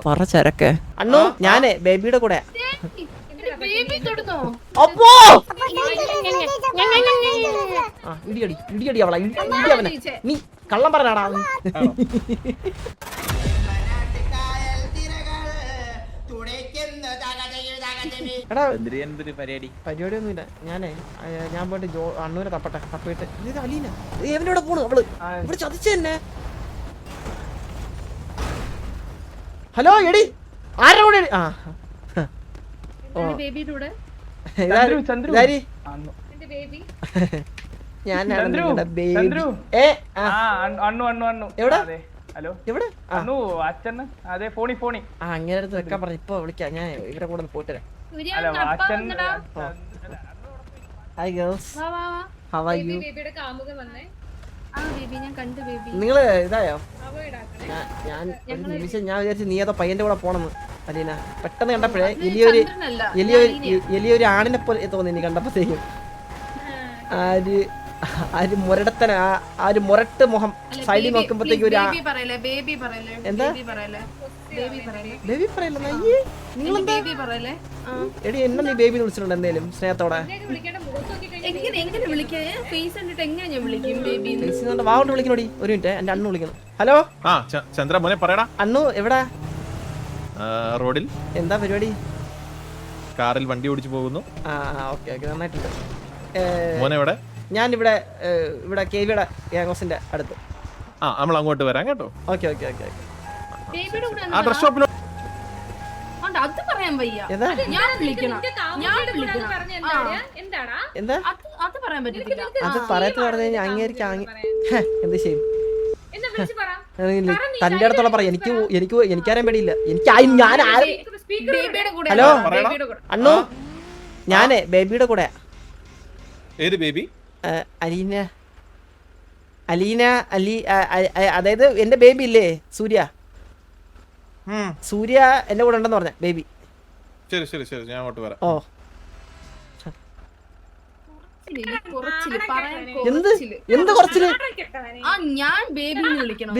പറ ചരക്ക്. അണ്ണു ഞാനേ ബേബിയുടെ കൂടെ. അപ്പോ ഇടിയടി അവളെ ഇടി അവനെ. നീ കള്ളം പറഞ്ഞാടാ. പരിപാടിയൊന്നുമില്ല. ഞാൻ പോയിട്ട് അണ്ണൂരെ തപ്പിട്ട് ഇത് അലീന എവന്റെ കൂടെ പോണു. അവള് ഇവിടെ ചതിച്ച തന്നെ. ഹലോ എടി ആരുടെ കൂടെ? അങ്ങനെ അടുത്ത് വെക്കാൻ പറഞ്ഞു. ഇപ്പൊ വിളിക്കാം. ഞാൻ ഇവരുടെ കൂടെ പോയിട്ട് വരാം. Hi girls, how are you? നിങ്ങള് ഇതായോ? ഞാൻ ഒരു നിമിഷം ഞാൻ വിചാരിച്ചു നീ ഏതോ പയ്യന്റെ കൂടെ പോണെന്ന്. അലീന പെട്ടെന്ന് കണ്ടപ്പോഴേ എലിയൊരു ആണിനെ പോലെ തോന്നി നീ കണ്ടപ്പോഴത്തേക്കും. ആര് മുരടത്തന ആ ഒരു മുരട്ട് മുഖം സൈഡിൽ നോക്കുമ്പോഴത്തേക്കും ഒരു എന്താ ബേബി പറയല്ലേ? എടി എന്നെ നീ ബേബി വിളിച്ചിട്ടുണ്ട് എന്തേലും സ്നേഹത്തോടെ? വാവോട്ട് വിളിക്കണോടി. ഒരു മിനിറ്റ്, എന്റെ അണ്ണു വിളിക്കണം. ഹലോ ചന്ദ്ര മോനെ പറയടാ. അണ്ണു എവിടാ? റോഡിൽ. എന്താ പരിപാടി? കാറിൽ വണ്ടി ഓടിച്ചു പോകുന്നു. ഓക്കെ ഓക്കെ, നന്നായിട്ടുണ്ട്. മോനെ എവിടെ? ഞാൻ ഇവിടെ കേവിയുടെ ഗ്യാങ്സിന്റെ അടുത്ത്. നമ്മൾ അങ്ങോട്ട് വരാം കേട്ടോ. Okay okay okay. ആ ഡ്രസ് ഷോപ്പിൽ അത് പറയാൻ വയ്യ. എന്താ അത് പറയാൻ പറ്റില്ല. അത് പറയത്ത് പറഞ്ഞു കഴിഞ്ഞാൽ അങ്ങേരിക്ക് എന്ത് ചെയ്യും? തന്റെ അടുത്തോളം പറയാം. എനിക്കറിയാൻ പേടിയില്ല. ഹലോ അണ്ണു, ഞാനേ ബേബിയുടെ കൂടെ. ഏത് ബേബി? അലീന അതായത് എന്റെ ബേബി ഇല്ലേ സൂര്യ എന്റെ കൂടെ ഉണ്ടെന്ന് പറഞ്ഞ ബേബി. ശരി ശരി ശരി, ഞാൻ അങ്ങോട്ട് വരാം. എന്ത് കുറച്ചില്? ഞാൻ ബേബിന്ന് വിളിക്കണം.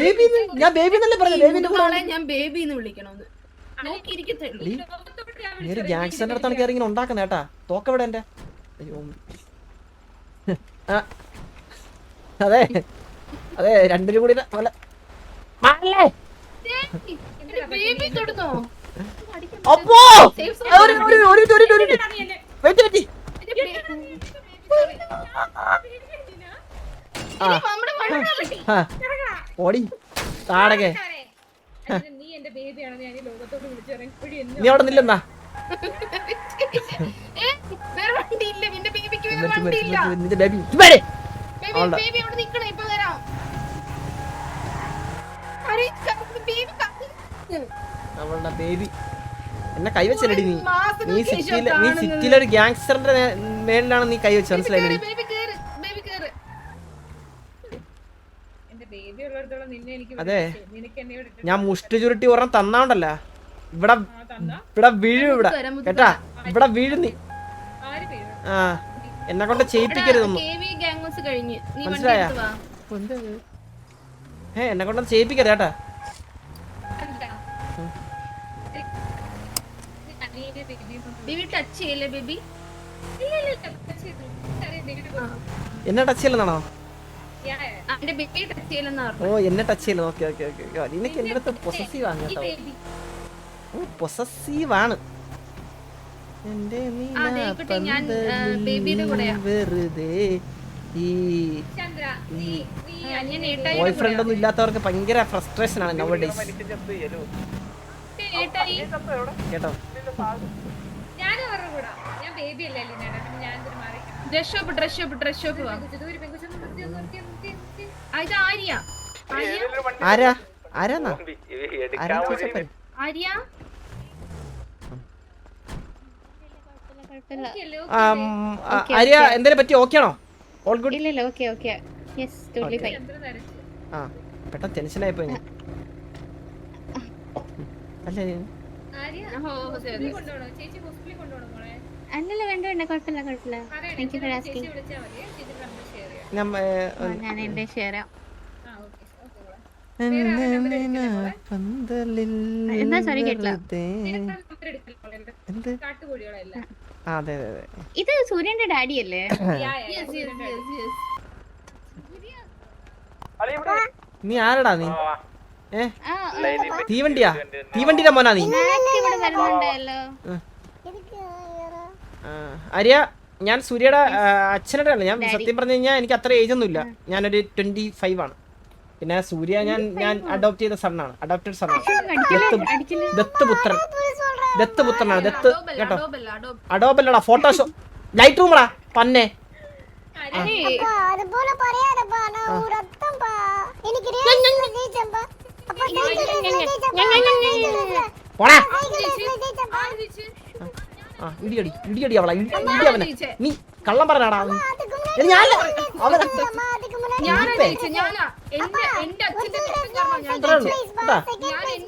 ഞാൻ ബേബി എന്നല്ലേ പറഞ്ഞു. ബേബിന്റെ കൂടെ ഞാൻ ബേബിന്ന് വിളിക്കണോന്ന് ഒരു ഗ്യാങ്സ്റ്ററിന്റെ അടുത്താണ് കയറി ഇങ്ങനെ ഉണ്ടാക്കുന്ന കേട്ടാ. തോക്കെവിടെ എന്റെ? അയ്യോ അതെ അതെ, രണ്ടിനും കൂടി അപ്പോ ഓടി താടകെ. നീ അവിടെ നില്ലെന്നാ? നിന്റെ ബേബി അവളുടെ ബേബി എന്നെ കൈവച്ചല്ലടി. നീ സിറ്റിയിലൊരു ഗ്യാങ്സ്റ്ററിന്റെ മേലിലാണ് നീ കൈവച്ച്. മനസ്സിലായില്ലടി? അതെ, ഞാൻ മുഷ്ടി ചുരുട്ടി ഒരെണ്ണം തന്നാണ്ടല്ല. ഇവിടെ വീഴും. ഇവിടെ കേട്ടാ, ഇവിടെ വീഴും നീ. എന്നെ കൊണ്ട് ചെയ്യിപ്പിക്കരുതൊന്നും, മനസ്സിലായ? എന്നെ കൊണ്ടൊന്നും ചെയ്യിപ്പിക്കരുത് കേട്ടാ. എന്നെ ടച്ച് ചെയ്യലെന്നാണോ? ഓ എന്നെ ടച്ച് ചെയ്യല. Okay okay okay. അതിനൊക്കെ എന്റെ അടുത്ത് പൊസസീവ് ആണ് കേട്ടോ. പൊസസീവ് ആണ്. വെറുതെ ഈ ബോയ് ഫ്രണ്ട് ഒന്നും ഇല്ലാത്തവർക്ക് ഭയങ്കര ഫ്രസ്ട്രേഷൻ ആണ് നൗ ഡേയ്സ് കേട്ടോ. ആരാന്നാ ആര്യ എന്തേലും പറ്റി? ഓക്കെ ആണോ? All good? പെട്ടെന്ന് ടെൻഷനായി പോയി. അല്ലല്ല വേണ്ട വേണ്ട കുഴപ്പമില്ല കുഴപ്പമില്ല. ഞാൻ എന്റെ ഷെയർ എന്താ sorry കേട്ടില്ല. എന്ത്? ആ, അതെ അതെ അതെ. ഇത് സൂര്യന്റെ ഡാഡി അല്ലേ? നീ ആരടാ നീ? ആ, തീവണ്ടിയാ? തീവണ്ടിയുടെ മോനാ നീ? മാക്ക് ഇവിടെ വരുന്നുണ്ടല്ലോ. ആര്യ, ഞാൻ സൂര്യയുടെ അച്ഛനുടെ അല്ല. ഞാൻ സത്യം പറഞ്ഞു കഴിഞ്ഞാൽ എനിക്ക് അത്ര ഏജ് ഒന്നും ഇല്ല. ഞാനൊരു 25 ആണ്. പിന്നെ സൂര്യ ഞാൻ അഡോപ്റ്റ് ചെയ്ത സണ്ണാണ്. അഡോപ്റ്റഡ് സണ്ണാണ്. ദത്തുപുത്രനാണ്. ദത്ത് കേട്ടോ. അഡോബല്ലടാ, ഫോട്ടോഷോപ്പ് ലൈറ്റ് റൂമടാ പന്നെ. പോടാ. ഇടിയടി അവളെ. ഇടി അവനെ. നീ കള്ളം പറഞ്ഞാടാ.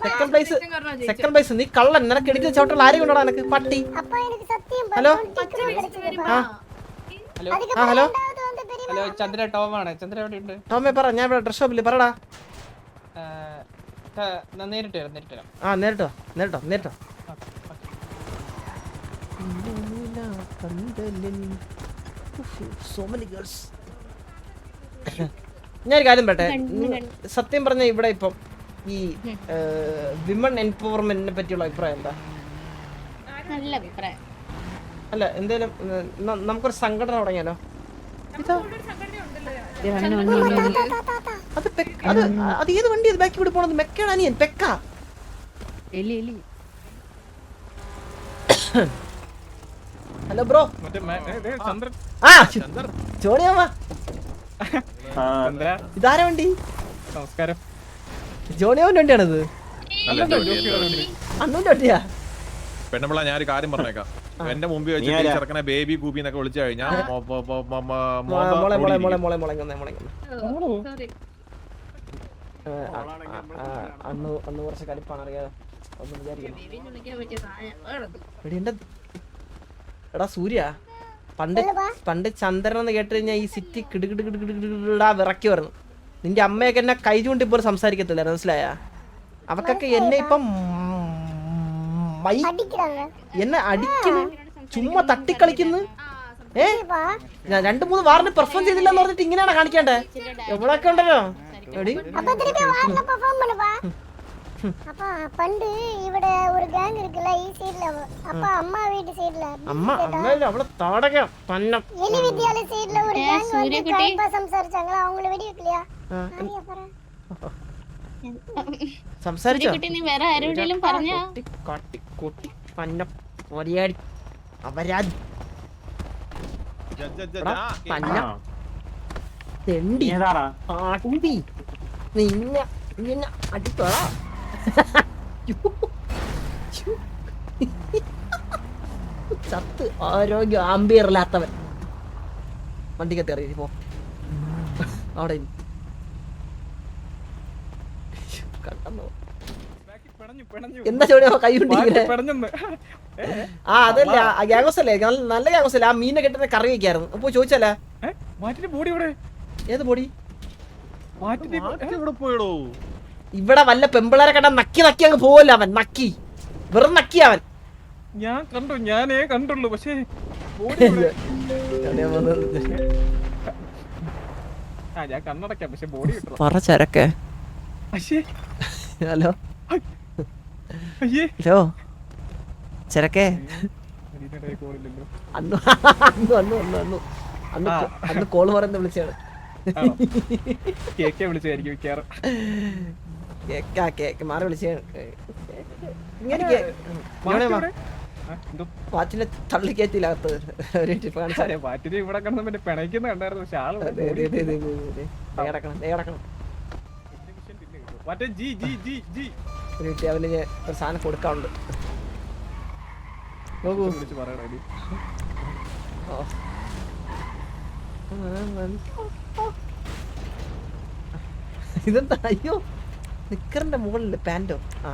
Second place. നീ കള്ളൻ. നിനക്ക് എടുത്ത് ചോട്ടുള്ള ആരെയും കൊണ്ടോടാ നിനക്ക് പട്ടി. ഹലോ ഹലോ ഹലോ ചന്ദ്ര ടോമാണ്. ചന്ദ്ര എവിടെ ഉണ്ട്? ടോമേ പറ. ഞാൻ ഇവിടെ ഡ്രസ് ഷോപ്പിൽ പറടാ. നേരിട്ട് വരാം. ആ നേരിട്ടോ. ഞാനൊരു കാര്യം പറട്ടെ. സത്യം പറഞ്ഞ ഇവിടെ ഇപ്പം ഈ വിമൺ എംപവർമെന്റിനെ പറ്റിയുള്ള അഭിപ്രായം എന്താ? നല്ല അഭിപ്രായം. അല്ല, എന്തേലും നമുക്കൊരു സംഘടന തുടങ്ങിയാലോ? അത് ഏത് വണ്ടി? ബാക്കി കൂടി പോണത് മെക്കാണ്. അനിയൻ പെക്ക. Hello bro. ആ ചോണിയമ്മ, ഇതാരാ വണ്ടി? നമസ്കാരം. ജോണിയാവിന്റെ വണ്ടിയാണിത്? അണ്ണൂന്റെ വണ്ടിയാ? പെണ്ണുമ്പിള്ള, ഞാനൊരു കാര്യം പറഞ്ഞേക്കാം. എന്റെ മുമ്പിൽ വെച്ചിട്ട് ചെറുക്കനെ ബേബി കൂപ്പി എന്നൊക്കെ വിളിച്ചു കഴിഞ്ഞാൽ അന്ന് കുറച്ച് കലിപ്പാണ്, അറിയാതെ ഒന്നും വിചാരിക്കണം. എടാ സൂര്യ, പണ്ട് ചന്ദ്രൻ എന്ന് കേട്ട് കഴിഞ്ഞാൽ ഈ സിറ്റി കിടുകിടാ വിറക്കി വരുന്നു. നിന്റെ അമ്മയൊക്കെ എന്നെ കൈ ചൂണ്ടി പോലും സംസാരിക്കത്തില്ല, മനസ്സിലായ? അവക്കൊക്കെ എന്നെ ഇപ്പം എന്നെ അടിക്കുന്നു, ചുമ്മാ തട്ടിക്കളിക്കുന്നു. ഞാൻ 2-3 വാറിന് പെർഫോം ചെയ്തില്ലെന്ന് പറഞ്ഞിട്ട് ഇങ്ങനെയാണ് കാണിക്കണ്ടേ? എവിടെയൊക്കെ ഉണ്ടല്ലോ എടി. പണ്ട് ഇവിടെ ഒരു ഗാങ് இருக்குல ഈ സൈഡിல அப்ப அம்மா வீட்டு சைடுல അമ്മ അവളെ താടക പന്നം എലി വിദ്യാലയ സൈഡിல ഒരു ഗാങ് வந்து டைம் பாஸ் സംസാരിച്ചാங்க. അവങ്ങളെ വെടി വെക്കலையா? ആരിയാ പറ. സംസാരിച്ചോ? നീ വേറെ ആരോടെങ്കിലും പറഞ്ഞാ? കൊട്ടി പന്നം ഒരിയാടി അപരാധി പന്നം തെണ്ടി ആട്ടി നിന്നെ അടിത്തോളാ. ചത്ത് ആരോഗ്യം ആംബിയറില്ലാത്തവൻ വണ്ടിക്കത്ത് അറിയി പോ. അവിടെ എന്താ ചോദ്യം? കൈ ഉണ്ടിങ്ങനെ. ആ അതല്ല, ഗ്യാഗോസ് അല്ലേ? നല്ല ഗ്യാഗോസ് അല്ലേ? ആ മീനെ കെട്ടുന്ന കറി വെക്കായിരുന്നു. അപ്പൊ ചോദിച്ചല്ലേ ഏത് പൊടി? ഇവിടെ വല്ല പെമ്പിളരെ കണ്ട നക്കി അങ്ങ് പോവല്ലോ അവൻ. വെറും നക്കി അവൻ. ഞാനേ കണ്ടുള്ളൂ. പക്ഷേ ഞാൻ കണ്ണടക്കാം, പക്ഷെ ബോഡി പറ ചരക്കെ. Hello hello ചരക്കെ. അന്ന് കോള് പറയുന്ന വിളിച്ചാണ്. മാറി വിളിച്ചാണ്. പാറ്റിനെ തള്ളി കയറ്റിയില്ലാത്ത ഇവിടെ കിടന്ന് പിണയ്ക്കുന്ന കണ്ടായിരുന്നു. അവന് ഒരു സാധനം കൊടുക്കാറുണ്ട്. ഇതെന്താ? അയ്യോ, നിക്കറിന്റെ മുകളില് പാൻറ്റോ? ആ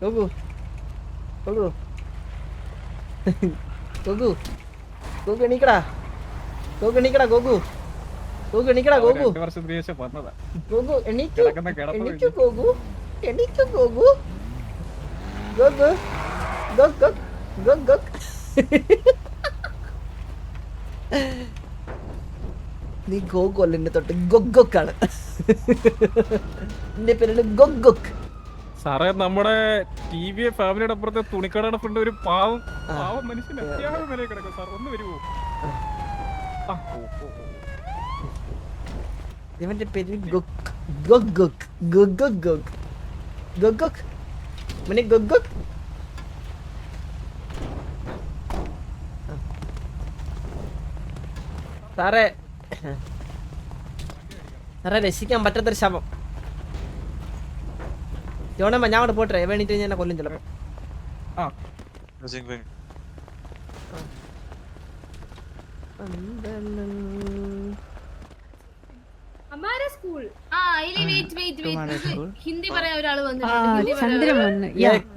ഗോഗു ഗോഗു ഗോഗു ഗോഗു എണീക്കടാ. ഗോഗു ഗോകു എണീക്കടാ ഗോകു 2 വർഷത്തിന് ശേഷം വന്നതാ. ഗോകു എണീക്കു കിടക്കുന്ന കിടപ്പ് എണീക്കു ഗോകു എണീക്കു ഗോകു ഗോകു ഗോകു ഗോകു നീ ഗോകു അല്ല എന്നെ തൊട്ട് ഗൊഗൊക്കാണ് എന്റെ പേരാണ് ഗൊഗൊക്ക് സാറേ നമ്മുടെ TV ഫാമിലിയുടെ അപ്പുറത്തെ തുണിക്കടയുടെ ഫ്രണ്ട് ഒരു പാവം മനുഷ്യൻ അത്യാവശ്യം വരെ കിടക്കും സാർ. ഒന്ന് വരുമോ? ഇവന്റെ പേര് ഗൊഗൊക്ക് ഗൊഗൊക്ക് ഗൊഗൊക്ക് മനെ ഗൊഗൊക്ക് സാറേ രക്ഷിക്കാൻ പറ്റാത്തൊരു ശവം. ജോണമ്മ ഞാൻ അവിടെ പോട്ടെ വേണിട്ട് ഞാൻ കൊല്ലും ചിലപ്പോ. ഹിന്ദി പറയാൻ ഒരാള് ചന്ദ്രൻ വന്ന്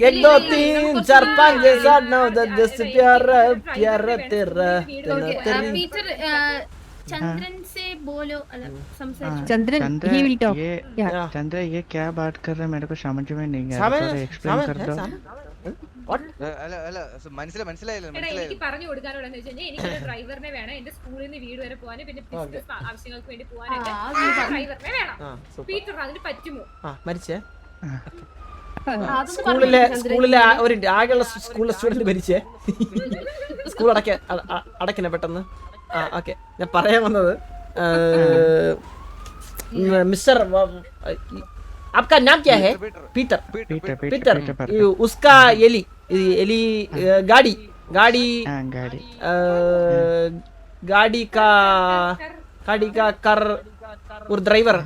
एक दो तीन चार पाँच छह सात नौ दस दस प्यारा प्यारा तेरा ടീച്ചർ ചന്ദ്രൻ से बोलो സംസാരിച്ചു चंद्रन he will talk. चंद्र ये क्या बात कर रहे हैं मेरे को समझ में नहीं आ सामने रहा, एक्सप्लेन कर दो. മനസ്സിലായില്ല എനിക്ക് പറഞ്ഞു കൊടുക്കാനുള്ളതെന്ന് വെച്ച് കഴിഞ്ഞാൽ എനിക്ക് ഡ്രൈവറിനെ വേണം എന്റെ സ്കൂളിൽ നിന്ന് വീട് വരെ പോകാനും പിന്നെ ബിസിനസ് ആവശ്യങ്ങൾക്ക് വേണ്ടി പോകാനൊക്കെ ഡ്രൈവറിനെ വേണം. പീറ്റർ അതിന് പറ്റുമോ? മരിച്ചേ സ്കൂളിലെ ഒരു ആകെയുള്ള സ്കൂളിലെ സ്റ്റുഡന്റ് മരിച്ചേ. സ്കൂൾ അടക്കണേ പെട്ടെന്ന്. ഓക്കെ ഞാൻ പറയാൻ വന്നത് मिस्टर आपका नाम क्या है? पीटर. पीटर उसका एली गाड़ी का कर और ड्राइवर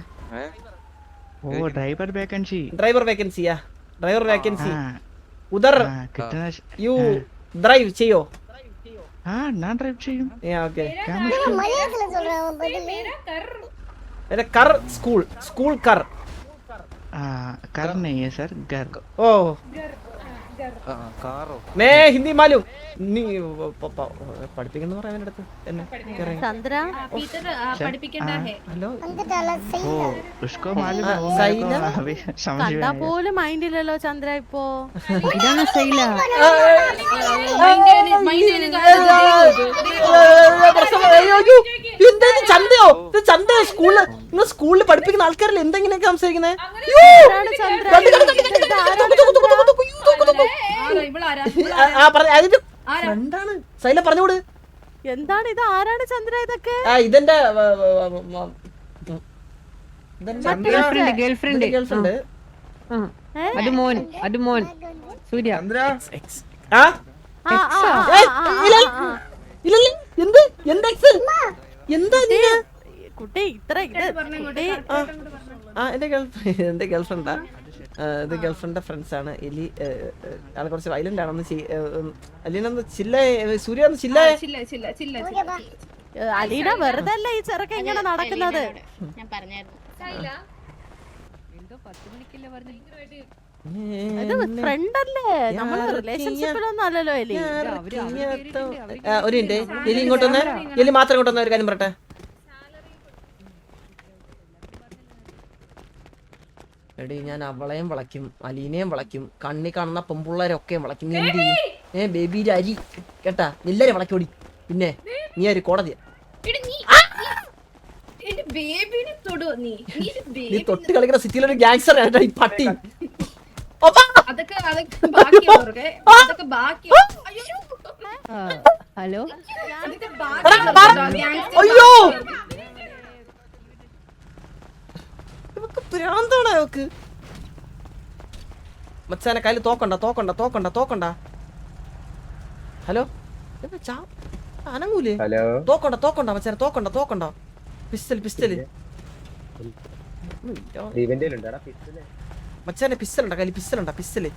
वो ड्राइवर वैकेंसी या ड्राइवर वैकेंसी उधर कितना यू ड्राइव चाहिए? हाँ ना ड्राइव चाहिए. ओके மலையாளத்துல சொல்றான் அவன் பதில். मेरा कर स्कूल कर कर नहीं है सर, घर. ओ मैं हिंदी मालूम നീ പഠിപ്പിക്കുന്ന പറയാൻ അടുത്ത് എന്നെ ചന്ദ്ര പീറ്റർ പഠിപ്പിക്കണ്ട ഹേ ഹലോ வந்துட்டால वो செய்யல. उसको मालूम है, वो सही मेरे ना? को अभी समझ में കണ്ടാ नहीं പോലും മൈൻഡില്ലല്ലോ ചന്ദ്ര ഇപ്പോ. ഇതാണ് ശൈല. എന്താണ് ചന്തയോ? ഇത് ചന്തയോ? സ്കൂളിൽ പഠിപ്പിക്കുന്ന ആൾക്കാരല്ലേ എന്തെങ്ങനെയൊക്കെ സംസാരിക്കുന്നത്? ഫ്രണ്ടാണ് സൈല പറഞ്ഞോട്. എന്താണ് ഇത്? ആരാണ് ചന്ദ്ര ഇതൊക്കെ? ഇതെന്റെ ഗേൾഫ്രണ്ട് അത് മോൻ സൂര്യ. കുട്ടി ഇത്ര എന്റെ ഗേൾഫ്രണ്ടാ. ഇത് ഗേൾഫ്രണ്ടിന്റെ ഫ്രണ്ട്സ് ആണ്. എലി ആളെ കുറച്ച് വയലന്റ് ആണെന്ന് അലീനൊന്ന് ചില്ല സൂര്യ ഒന്ന് ചില്ല. അലീന വെറുതെ അല്ല ഈ ചെറുക്ക ഇങ്ങനെ നടക്കുന്നത്. ഞാൻ പറഞ്ഞായിരുന്നു ഇത് ഫ്രണ്ട് അല്ലേ? നമ്മള് റിലേഷൻഷിപ്പിലൊന്നും അല്ലല്ലോ എലി. ഒരു മിനിറ്റ് എലി ഇങ്ങോട്ടൊന്ന്. എലി മാത്രം ഇങ്ങോട്ടൊന്ന് ഒരു കാര്യം പറട്ടെ. എടി ഞാൻ അവളെയും വളയ്ക്കും, അലീനയും വളയ്ക്കും, കണ്ണി കാണുന്ന പെമ്പുള്ളവരൊക്കെയും വളയ്ക്കും. നീ എന്ത് ചെയ്യും? ബേബിയുടെ അരി കേട്ടാ എല്ലാരും വളയ്ക്കോടി. പിന്നെ നീ ഒരു കോടതിയാ. നീ തൊട്ട് കളിക്കുന്ന സിറ്റിയിലൊരു ഗാങ്സ്റ്റർ ആയിട്ടാ ഈ പട്ടി. ഹലോ അയ്യോ ഭ്രാന്താണ് അവക്ക്. മച്ചാനെ കയ്യിൽ തോക്കണ്ട. ഹലോ അനങ്ങൂലേ? തോക്കണ്ട മച്ചാനെ തോക്കണ്ട. പിസ്റ്റല് മച്ചാനെ പിസ്റ്റലുണ്ട കയ്യിൽ പിസ്റ്റലുണ്ടാ? പിസ്റ്റല്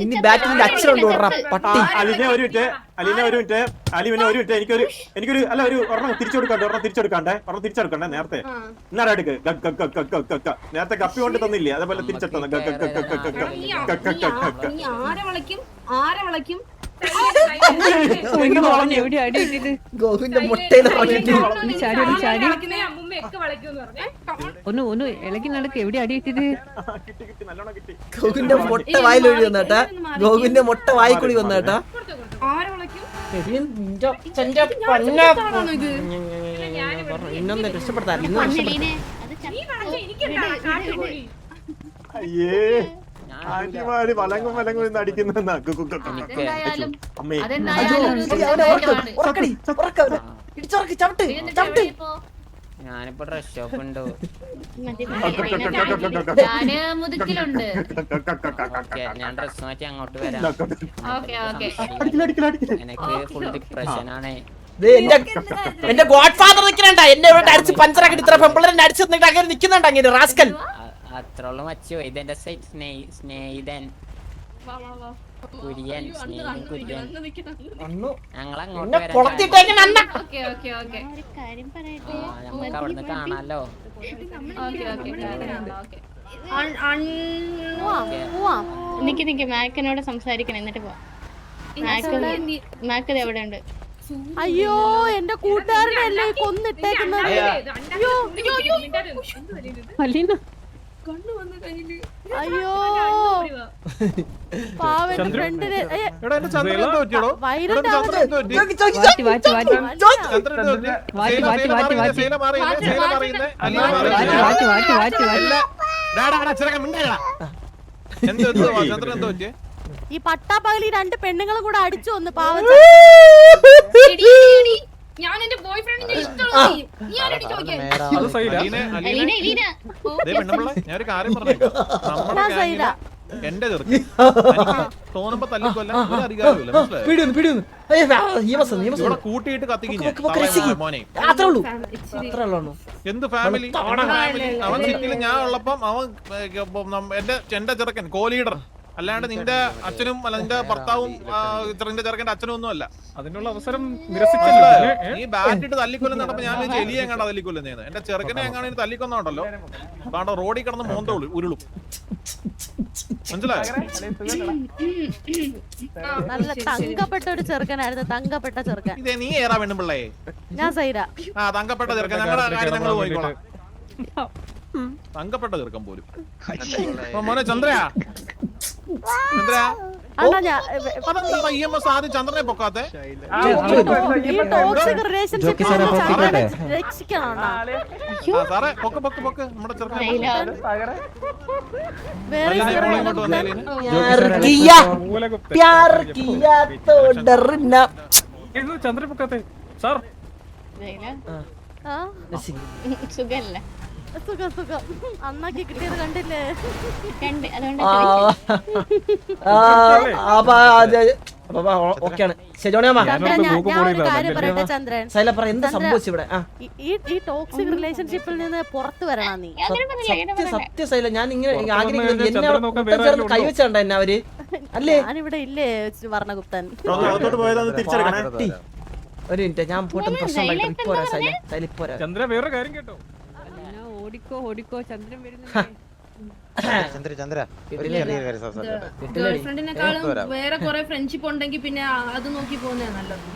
ഇനി ബാറ്റിന്റെ അച്ഛനുണ്ട് വിടറാ പട്ടി. അലിനെ ഒരു മിനിറ്റ് അലിവിനെ ഒരു മിനിറ്റ് എനിക്കൊരു അല്ല ഒരു ഒരെണ്ണം തിരിച്ചെടുക്കണ്ടേ നേരത്തെ എന്നാലും എടുക്ക് നേരത്തെ കപ്പി കൊണ്ട് തന്നില്ലേ അതേപോലെ തിരിച്ചെടുത്ത ഗോവിന്റെ മുട്ടയിലെ ഒന്ന് ഇളകി നടക്ക് എവിടെ അടിയിട്ടിട്ട് ഗോവിന്റെ മുട്ട വായിലൊഴി വന്നേട്ടാ. ഗോവിന്റെ മുട്ട വായിക്കുടി വന്നേട്ടാ. ഇന്നൊന്ന് രക്ഷപ്പെടുത്താൻ അയ്യേ ആന്റിമാര് വലങ്ങും ഇന്ന് അടിക്കുന്ന അമ്മേ ഞാനിപ്പോ ഡ്രസ് ഷോപ്പ് ഉണ്ടോ മുതുക്കിലുണ്ട്. ഞാൻ ഡ്രസ് മാറ്റി അങ്ങോട്ട് വരാം ഓക്കെ എനിക്ക് ഫുൾ ഡിപ്രഷൻ ആണ് എന്റെ ഗോഡ് ഫാദർ നിൽക്കണണ്ട എന്നെ ഇവിടെ അടിച്ച് പഞ്ചറാക്കി ഇത്ര പെമ്പിളരെ അടിച്ചു നിന്നിട്ട് അങ്ങനെ നിൽക്കുന്നുണ്ട് അങ്ങനെ റാസ്കൽ. അത്രോളം വച്ചു ഇതെന്റെ സ്നേഹിതൻ കുര്യൻ കുര്യൻ ഞങ്ങൾ അങ്ങോട്ട് ഒരു കാര്യം പറയട്ടെ നമുക്ക് അവിടുന്ന് കാണാലോ നിക്ക് മാക്കിനോട് സംസാരിക്കണം എന്നിട്ട് പോവാം. മാക്ക് എവിടെ ഉണ്ട്? അയ്യോ എന്റെ കൂട്ടുകാരനല്ലേ കൊന്നിട്ടേക്കുന്നത്. അയ്യോ പാവന്റെ ഫ്രണ്ടിന് ഈ പട്ടാപ്പകലി 2 പെണ്ണുങ്ങളും കൂടെ അടിച്ചു വന്ന് പാവം. ഞാൻ എന്റെ ബോയ് ഫ്രണ്ടിനെ ഞാനൊരു കാര്യം പറഞ്ഞേക്കാം. നമ്മുടെ ഗ്യാങ്ങിലെ എന്റെ ചെറുക്ക് തോന്നുമ്പോ തല്ലിക്കൊല്ലാൻ ഒരു അധികാരമില്ല. ഇവിടെ കൂട്ടിയിട്ട് കത്തിക്കും മോനെ. എന്ത് ഫാമിലി അവൻ സിറ്റിയിൽ ഞാൻ ഉള്ളപ്പം അവൻ എന്റെ ചെറുക്കൻ കോ-ലീഡർ അല്ലാണ്ട് നിന്റെ അച്ഛനും അല്ല നിന്റെ ഭർത്താവും നിന്റെ ചെറുക്കന്റെ അച്ഛനും ഒന്നും അല്ല. അതിനുള്ള അവസരം നിരസിച്ചല്ലോ. നീ ബാറ്റിട്ട് തല്ലിക്കൊല്ലുന്ന നടപ്പോ ഞാൻ എലിയെ എങ്ങാണ്ട് തല്ലിക്കൊല്ലുന്നേന്ന്. എന്റെ ചെറുക്കനെ എങ്ങാണ്ട് തല്ലിക്കൊന്നുണ്ടല്ലോ കാരണം റോഡിൽ കിടന്ന് മോന്ത ഉരുളും. മനസ്സിലായോ? നല്ല തങ്കപ്പെട്ട ഒരു ചെറുക്കനായിരുന്നു. തങ്കപ്പെട്ട ചെറുക്കൻ. ഇതേ നീ ഏറാ പെണ്ണുപിള്ളേ? ഞാൻ സൈര. ആ തങ്കപ്പെട്ട ചെറുക്കൻ. ഞങ്ങളുടെ കാര്യം ഞങ്ങൾ പോയിക്കോളാം. തങ്കപ്പെട്ട ചെറുക്കൻ പോലും. മോനെ ചന്ദ്രയാ ചന്ദ്രനെ പൊക്കാത്തെ സാറേ പൊക്ക് പൊക്ക് പൊക്ക് നമ്മുടെ ചെറുക്കൻ ചന്ദ്രനെ പൊക്കാത്തെ സാർ സുഖല്ലേ? സുഖം അന്നാക്കി കിട്ടിയത് കണ്ടില്ലേ? എന്താ സംഭവിച്ചു ഇവിടെ? ഈ ടോക്സിക് റിലേഷൻഷിപ്പിൽ നിന്ന് പുറത്തു വരണം നീ. സത്യം ഞാൻ ഇങ്ങനെ ആഗ്രഹിക്കുന്നത് കൈവച്ചുണ്ട എന്നെ അവര് അല്ലേ? ഞാനിവിടെ ഇല്ലേ വർണ്ണഗുപ്തൻ? ഒരു മിനിറ്റ് ഞാൻ പോട്ടെ പ്രശ്നം ഇപ്പോരാ. ചന്ദ്ര വേറൊരു കാര്യം കേട്ടോ. ഓടിക്കോ ചന്ദ്രൻ വരുന്നു. ഗേൾഫ്രണ്ടിനെക്കാളും വേറെ കുറെ ഫ്രണ്ട്ഷിപ്പ് ഉണ്ടെങ്കിൽ പിന്നെ അത് നോക്കി പോകുന്നതാണ് നല്ലത്.